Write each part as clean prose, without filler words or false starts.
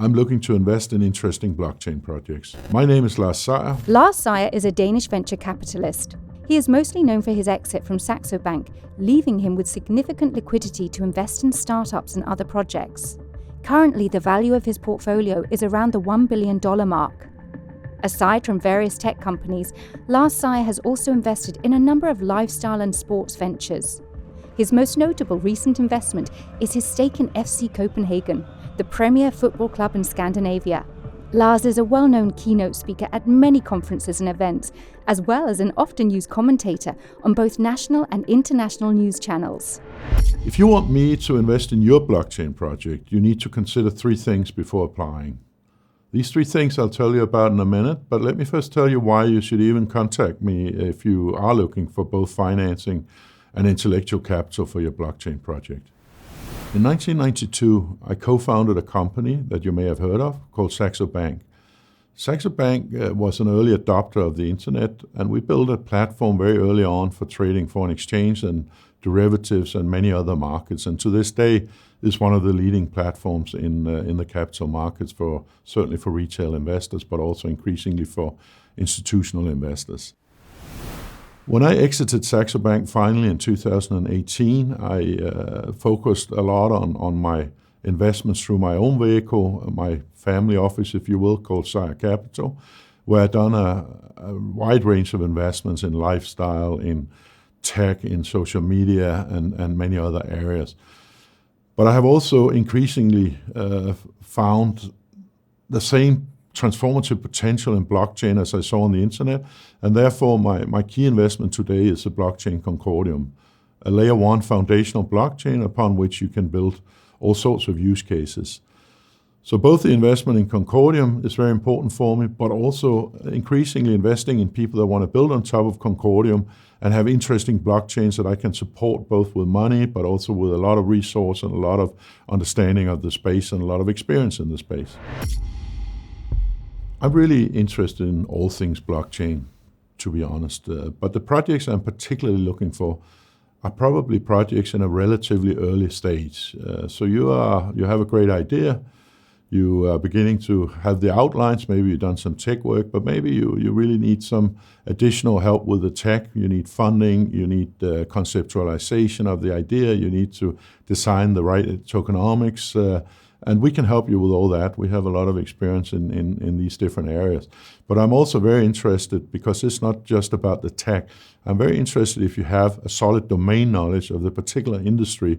I'm looking to invest in interesting blockchain projects. My name is Lars Seier. Lars Seier is a Danish venture capitalist. He is mostly known for his exit from Saxo Bank, leaving him with significant liquidity to invest in startups and other projects. Currently, the value of his portfolio is around the $1 billion mark. Aside from various tech companies, Lars Seier has also invested in a number of lifestyle and sports ventures. His most notable recent investment is his stake in FC Copenhagen, the premier football club in Scandinavia. Lars is a well-known keynote speaker at many conferences and events, as well as an often-used commentator on both national and international news channels. If you want me to invest in your blockchain project, you need to consider 3 things before applying. These 3 things I'll tell you about in a minute, but let me first tell you why you should even contact me if you are looking for both financing and intellectual capital for your blockchain project. In 1992, I co-founded a company that you may have heard of called Saxo Bank. Saxo Bank was an early adopter of the internet, and we built a platform very early on for trading foreign exchange and derivatives and many other markets. And to this day, is one of the leading platforms in the capital markets, certainly for retail investors, but also increasingly for institutional investors. When I exited Saxo Bank finally in 2018, I focused a lot on my investments through my own vehicle, my family office, if you will, called Seier Capital, where I've done a wide range of investments in lifestyle, in tech, in social media, and many other areas. But I have also increasingly found the same transformative potential in blockchain as I saw on the internet, and therefore my key investment today is the blockchain Concordium, a layer 1 foundational blockchain upon which you can build all sorts of use cases. So both the investment in Concordium is very important for me, but also increasingly investing in people that want to build on top of Concordium and have interesting blockchains that I can support both with money, but also with a lot of resource and a lot of understanding of the space and a lot of experience in the space. I'm really interested in all things blockchain, to be honest, but the projects I'm particularly looking for are probably projects in a relatively early stage. So you have a great idea, you are beginning to have the outlines, maybe you've done some tech work, but maybe you really need some additional help with the tech, you need funding, you need conceptualization of the idea, you need to design the right tokenomics, and we can help you with all that. We have a lot of experience in these different areas. But I'm also very interested, because it's not just about the tech, I'm very interested if you have a solid domain knowledge of the particular industry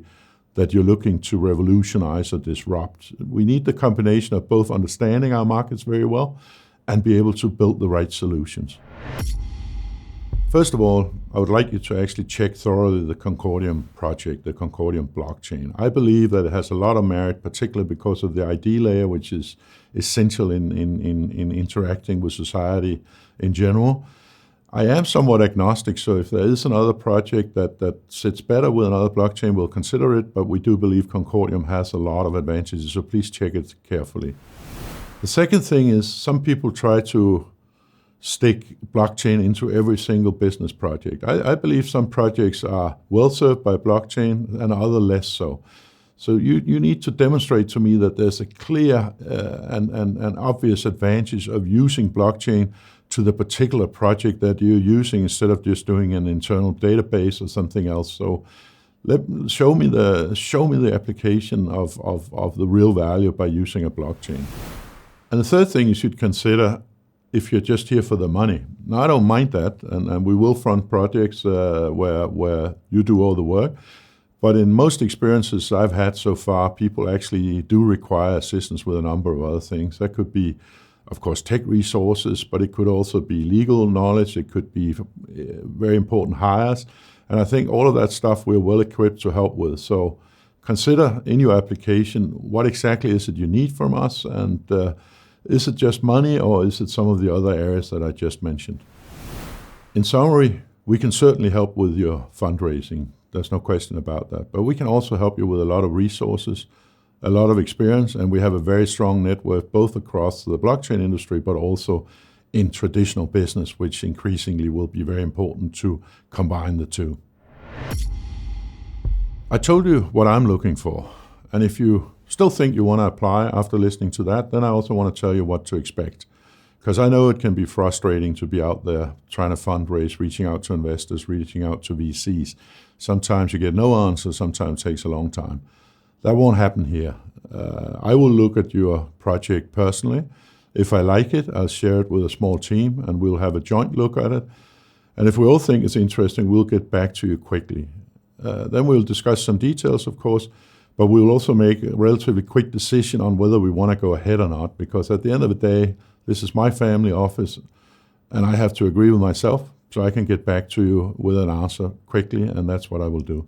that you're looking to revolutionize or disrupt. We need the combination of both understanding our markets very well and be able to build the right solutions. First of all, I would like you to actually check thoroughly the Concordium project, the Concordium blockchain. I believe that it has a lot of merit, particularly because of the ID layer, which is essential in interacting with society in general. I am somewhat agnostic, so if there is another project that sits better with another blockchain, we'll consider it, but we do believe Concordium has a lot of advantages, so please check it carefully. The second thing is some people try to stick blockchain into every single business project. I believe some projects are well served by blockchain and other less so. So you need to demonstrate to me that there's a clear and obvious advantage of using blockchain to the particular project that you're using instead of just doing an internal database or something else. So show me the application of the real value by using a blockchain. And the third thing you should consider, if you're just here for the money. Now, I don't mind that, and we will fund projects where you do all the work. But in most experiences I've had so far, people actually do require assistance with a number of other things. That could be, of course, tech resources, but it could also be legal knowledge. It could be very important hires. And I think all of that stuff we're well equipped to help with. So consider in your application, what exactly is it you need from us? And is it just money, or is it some of the other areas that I just mentioned? In summary, we can certainly help with your fundraising. There's no question about that. But we can also help you with a lot of resources, a lot of experience, and we have a very strong network both across the blockchain industry, but also in traditional business, which increasingly will be very important to combine the two. I told you what I'm looking for. And if you still think you want to apply after listening to that, then I also want to tell you what to expect. Because I know it can be frustrating to be out there trying to fundraise, reaching out to investors, reaching out to VCs. Sometimes you get no answer, sometimes it takes a long time. That won't happen here. I will look at your project personally. If I like it, I'll share it with a small team and we'll have a joint look at it. And if we all think it's interesting, we'll get back to you quickly. Then we'll discuss some details, of course, but we'll also make a relatively quick decision on whether we want to go ahead or not, because at the end of the day, this is my family office, and I have to agree with myself so I can get back to you with an answer quickly, and that's what I will do.